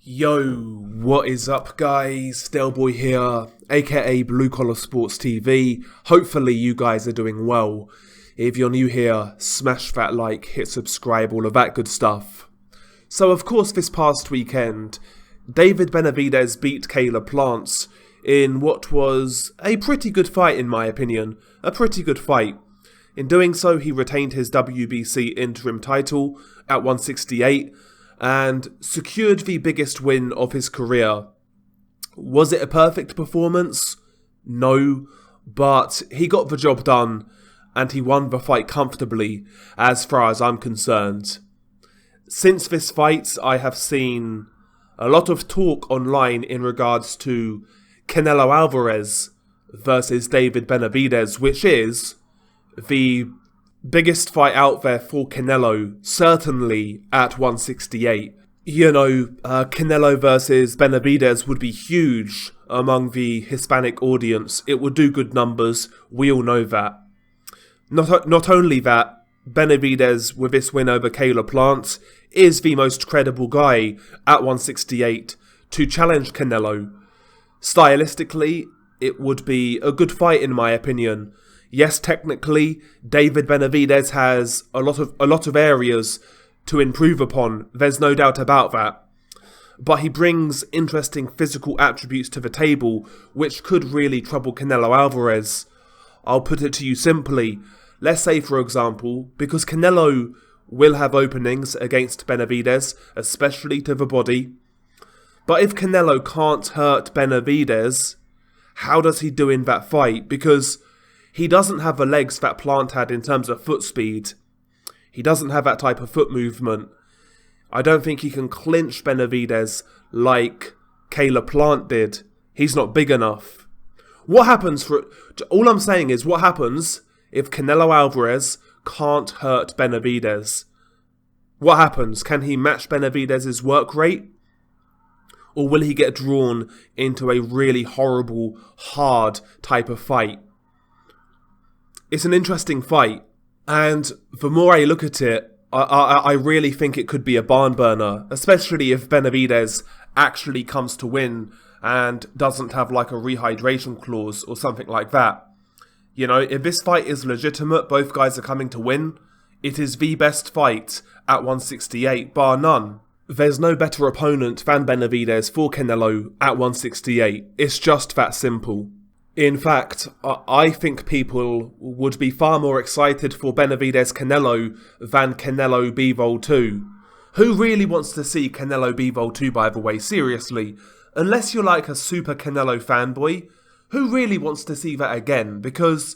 Yo, what is up guys? Delboy here, aka Blue Collar Sports TV. Hopefully you guys are doing well. If you're new here, smash that like, hit subscribe, all of that good stuff. So of course this past weekend, David Benavidez beat Caleb Plant in what was a pretty good fight in my opinion. A pretty good fight. In doing so, he retained his WBC interim title at 168 and secured the biggest win of his career. Was it a perfect performance? No, but he got the job done and he won the fight comfortably as far as I'm concerned. Since this fight, I have seen a lot of talk online in regards to Canelo Alvarez versus David Benavidez, which is the biggest fight out there for Canelo, certainly at 168. Canelo versus Benavidez would be huge among the Hispanic audience. It would do good numbers, we all know that. Not only that, Benavidez, with this win over Caleb Plant, is the most credible guy at 168 to challenge Canelo. Stylistically, it would be a good fight in my opinion. Yes, technically, David Benavidez has a lot of areas to improve upon. There's no doubt about that. But he brings interesting physical attributes to the table, which could really trouble Canelo Alvarez. I'll put it to you simply. Let's say, for example, because Canelo will have openings against Benavidez, especially to the body. But if Canelo can't hurt Benavidez, how does he do in that fight? Because he doesn't have the legs that Plant had in terms of foot speed. He doesn't have that type of foot movement. I don't think he can clinch Benavidez like Caleb Plant did. He's not big enough. All I'm saying is, what happens if Canelo Alvarez can't hurt Benavidez? What happens? Can he match Benavidez's work rate? Or will he get drawn into a really horrible, hard type of fight? It's an interesting fight, and the more I look at it, I really think it could be a barn burner, especially if Benavidez actually comes to win and doesn't have like a rehydration clause or something like that. You know, if this fight is legitimate, both guys are coming to win, it is the best fight at 168, bar none. There's no better opponent than Benavidez for Canelo at 168. It's just that simple. In fact, I think people would be far more excited for Benavidez-Canelo than Canelo-Bivol 2. Who really wants to see Canelo-Bivol 2, by the way? Seriously. Unless you're like a super Canelo fanboy, who really wants to see that again? Because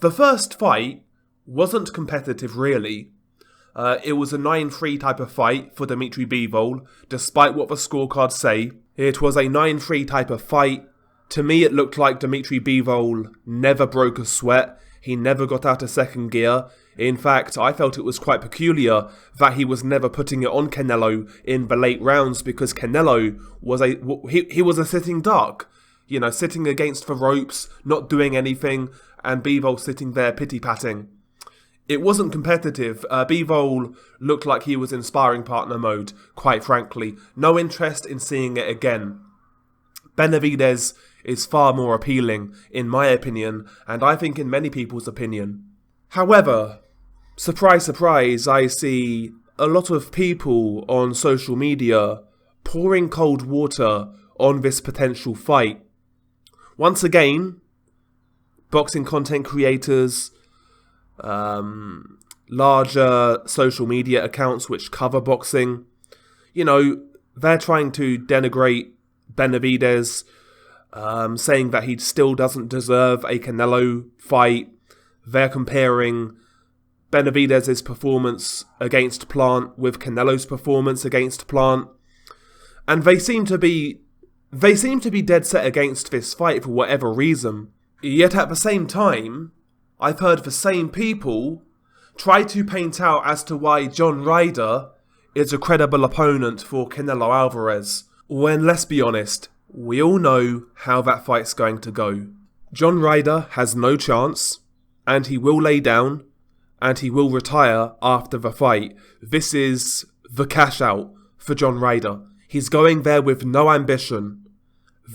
the first fight wasn't competitive, really. It was a 9-3 type of fight for Dimitri Bivol, despite what the scorecards say. It was a 9-3 type of fight. To me, it looked like Dimitri Bivol never broke a sweat. He never got out of second gear. In fact, I felt it was quite peculiar that he was never putting it on Canelo in the late rounds, because Canelo was a sitting duck. You know, sitting against the ropes, not doing anything, and Bivol sitting there pity-patting. It wasn't competitive. Bivol looked like he was in sparring partner mode, quite frankly. No interest in seeing it again. Benavidez is far more appealing, in my opinion, and I think in many people's opinion. However, surprise, surprise, I see a lot of people on social media pouring cold water on this potential fight. Once again, boxing content creators, larger social media accounts which cover boxing, they're trying to denigrate Benavidez, saying that he still doesn't deserve a Canelo fight. They're comparing Benavidez's performance against Plant with Canelo's performance against Plant, and they seem to be dead set against this fight for whatever reason. Yet at the same time, I've heard the same people try to paint out as to why John Ryder is a credible opponent for Canelo Alvarez, when, let's be honest, we all know how that fight's going to go. John Ryder has no chance, and he will lay down, and he will retire after the fight. This is the cash out for John Ryder. He's going there with no ambition.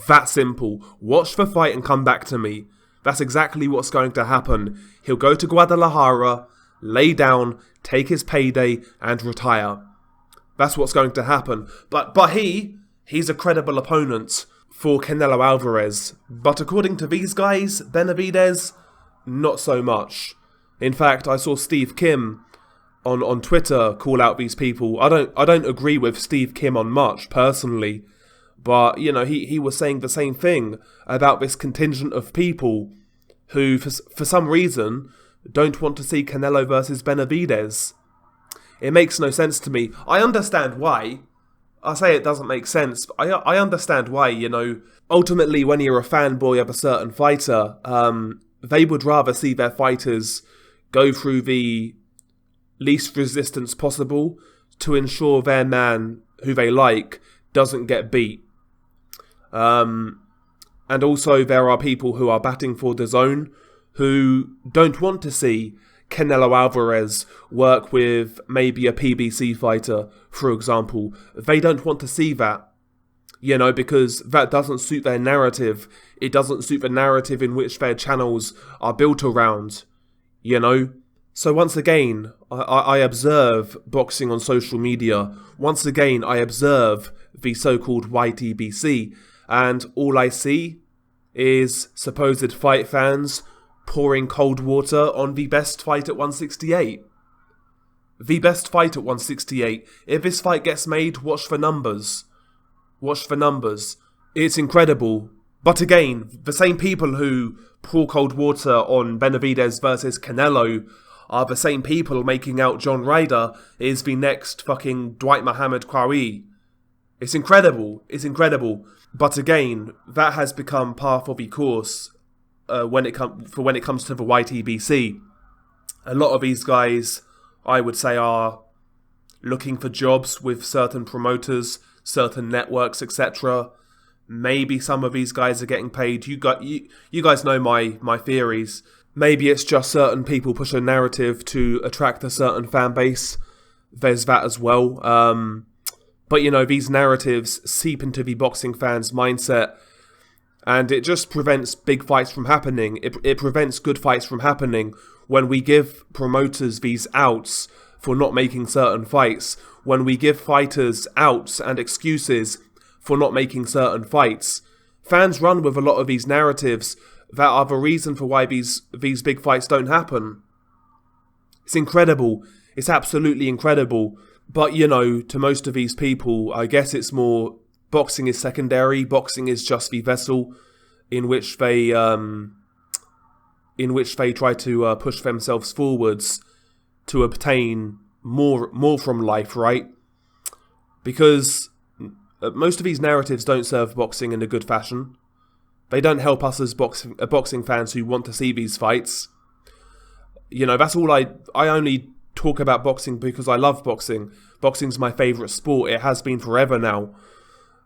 That simple. Watch the fight and come back to me. That's exactly what's going to happen. He'll go to Guadalajara, lay down, take his payday, and retire. That's what's going to happen. But he's a credible opponent for Canelo Alvarez. But according to these guys, Benavidez, not so much. In fact, I saw Steve Kim on Twitter call out these people. I don't agree with Steve Kim on much, personally. But, you know, he was saying the same thing about this contingent of people who, for some reason, don't want to see Canelo versus Benavidez. It makes no sense to me. I understand why. I say it doesn't make sense. But I understand why, you know. Ultimately, when you're a fanboy of a certain fighter, they would rather see their fighters go through the least resistance possible to ensure their man, who they like, doesn't get beat. And also there are people who are batting for the zone who don't want to see Canelo Alvarez work with maybe a PBC fighter, for example. They don't want to see that, you know, because that doesn't suit their narrative. It doesn't suit the narrative in which their channels are built around, you know. So once again, I observe boxing on social media. Once again, I observe the so-called YTBC. And all I see is supposed fight fans pouring cold water on the best fight at 168. The best fight at 168. If this fight gets made, watch the numbers. Watch the numbers. It's incredible. But again, the same people who pour cold water on Benavidez versus Canelo are the same people making out John Ryder is the next fucking Dwight Muhammad Qawi. It's incredible. It's incredible. But again, that has become par for the course when it comes to the YTBC. A lot of these guys, I would say, are looking for jobs with certain promoters, certain networks, etc. Maybe some of these guys are getting paid. You guys know my theories. Maybe it's just certain people push a narrative to attract a certain fan base. There's that as well. But, you know, these narratives seep into the boxing fans' mindset, and it just prevents big fights from happening. It prevents good fights from happening when we give promoters these outs for not making certain fights, when we give fighters outs and excuses for not making certain fights. Fans run with a lot of these narratives that are the reason for why these big fights don't happen. It's incredible. It's absolutely incredible. But, you know, to most of these people, I guess it's more boxing is secondary. Boxing is just the vessel in which they try to push themselves forwards to obtain more from life, right? Because most of these narratives don't serve boxing in a good fashion. They don't help us as boxing fans who want to see these fights. You know, that's all I only talk about boxing because I love boxing. Boxing's my favourite sport. It has been forever now.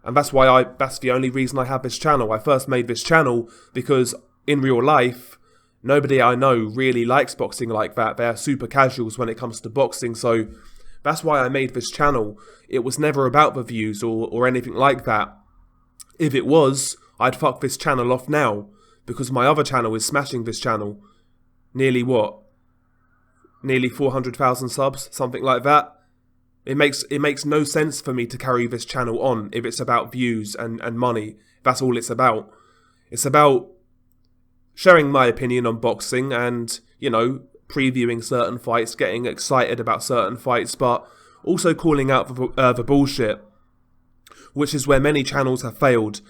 And that's the only reason I have this channel. I first made this channel because in real life, nobody I know really likes boxing like that. They're super casuals when it comes to boxing. So that's why I made this channel. It was never about the views or anything like that. If it was, I'd fuck this channel off now. Because my other channel is smashing this channel. Nearly 400,000 subs, something like that. It makes no sense for me to carry this channel on if it's about views and money. That's all it's about. It's about sharing my opinion on boxing and, you know, previewing certain fights, getting excited about certain fights, but also calling out the bullshit, which is where many channels have failed.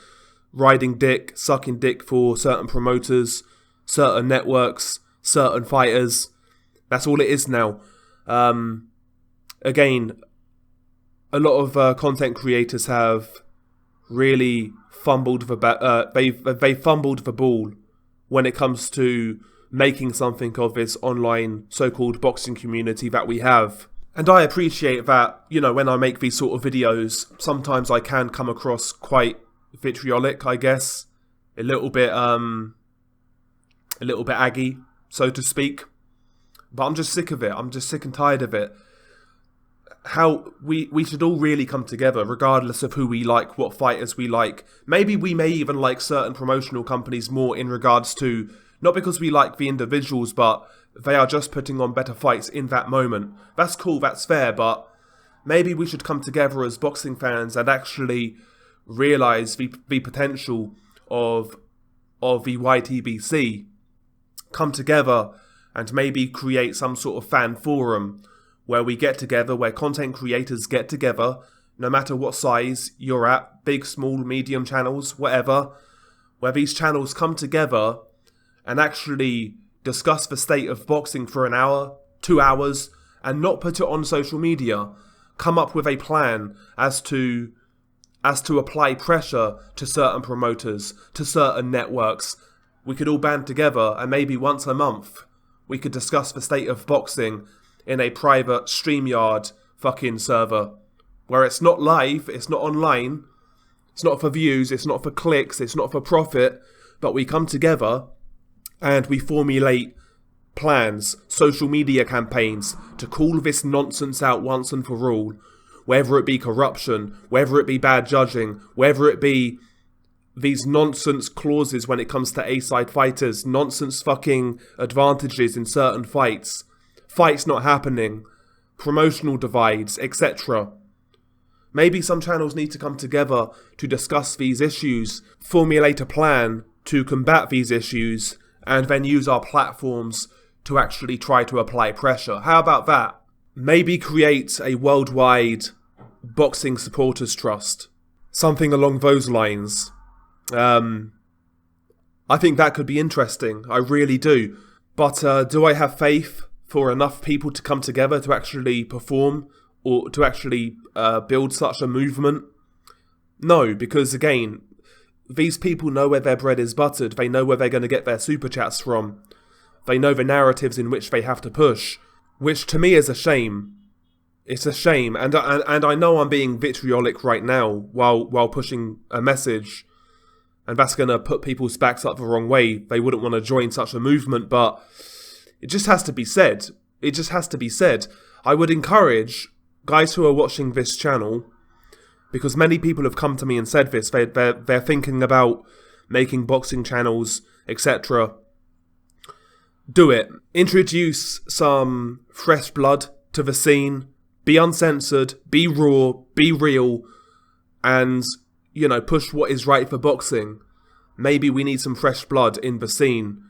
Riding dick, sucking dick for certain promoters, certain networks, certain fighters. That's all it is now. Again, a lot of content creators have really fumbled they've fumbled the ball when it comes to making something of this online so-called boxing community that we have. And I appreciate that, you know, when I make these sort of videos, sometimes I can come across quite vitriolic, I guess. A little bit aggy, so to speak. But I'm just sick of it. I'm just sick and tired of it. how we should all really come together, regardless of who we like, what fighters we like. Maybe we may even like certain promotional companies more in regards to, not because we like the individuals, but they are just putting on better fights in that moment. That's cool, that's fair, but maybe we should come together as boxing fans and actually realise the potential of the YTBC. Come together and maybe create some sort of fan forum where we get together, where content creators get together, no matter what size you're at, big, small, medium channels, whatever, where these channels come together and actually discuss the state of boxing for an hour, 2 hours, and not put it on social media. Come up with a plan as to apply pressure to certain promoters, to certain networks. We could all band together and maybe once a month we could discuss the state of boxing in a private StreamYard fucking server where it's not live, it's not online, it's not for views, it's not for clicks, it's not for profit, but we come together and we formulate plans, social media campaigns to call this nonsense out once and for all, whether it be corruption, whether it be bad judging, whether it be these nonsense clauses when it comes to A-side fighters, nonsense fucking advantages in certain fights, fights not happening, promotional divides, etc. Maybe some channels need to come together to discuss these issues, formulate a plan to combat these issues, and then use our platforms to actually try to apply pressure. How about that? Maybe create a worldwide boxing supporters trust. Something along those lines. I think that could be interesting. I really do. But do I have faith for enough people to come together to actually perform or to actually build such a movement? No, because again, these people know where their bread is buttered. They know where they're going to get their super chats from. They know the narratives in which they have to push, which to me is a shame. It's a shame, and I know I'm being vitriolic right now while pushing a message, and that's going to put people's backs up the wrong way. They wouldn't want to join such a movement, but it just has to be said. It just has to be said. I would encourage guys who are watching this channel, because many people have come to me and said this, they're thinking about making boxing channels, etc. Do it. Introduce some fresh blood to the scene. Be uncensored, be raw, be real, and, you know, push what is right for boxing. Maybe we need some fresh blood in the scene.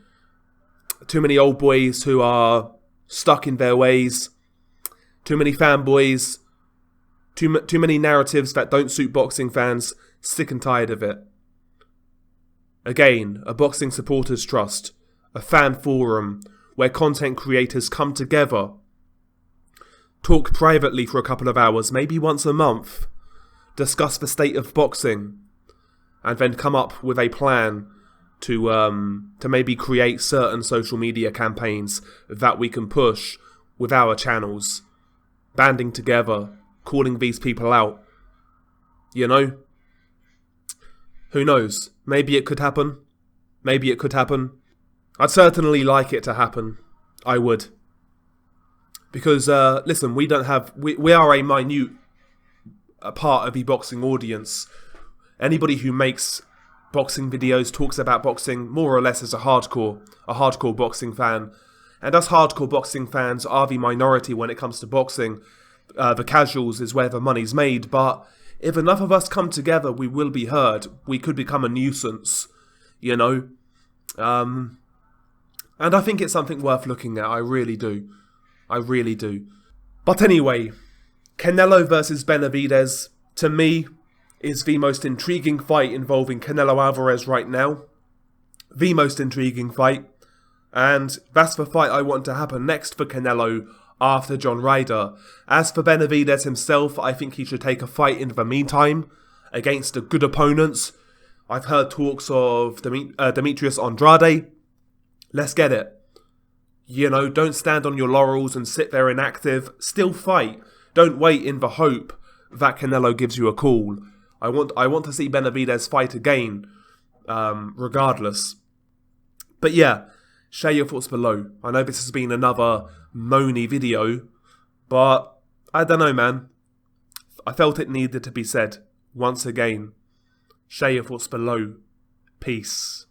Too many old boys who are stuck in their ways. Too many fanboys. Too many narratives that don't suit boxing fans. Sick and tired of it. Again, a boxing supporters trust. A fan forum where content creators come together. Talk privately for a couple of hours, maybe once a month. Discuss the state of boxing. And then come up with a plan to maybe create certain social media campaigns that we can push with our channels. Banding together. Calling these people out. You know? Who knows? Maybe it could happen. Maybe it could happen. I'd certainly like it to happen. I would. Because, listen, we are a minute part of the boxing audience. Anybody who makes boxing videos, talks about boxing, more or less is a hardcore boxing fan. And us hardcore boxing fans are the minority when it comes to boxing. The casuals is where the money's made, but if enough of us come together, we will be heard. We could become a nuisance, you know? And I think it's something worth looking at, I really do. I really do. But anyway, Canelo versus Benavidez, to me, is the most intriguing fight involving Canelo Alvarez right now. The most intriguing fight. And that's the fight I want to happen next for Canelo after John Ryder. As for Benavidez himself, I think he should take a fight in the meantime against a good opponent. I've heard talks of Demetrius Andrade. Let's get it. You know, don't stand on your laurels and sit there inactive. Still fight. Don't wait in the hope that Canelo gives you a call. I want to see Benavidez fight again, regardless. But yeah, share your thoughts below. I know this has been another moany video, but I don't know, man. I felt it needed to be said once again. Share your thoughts below. Peace.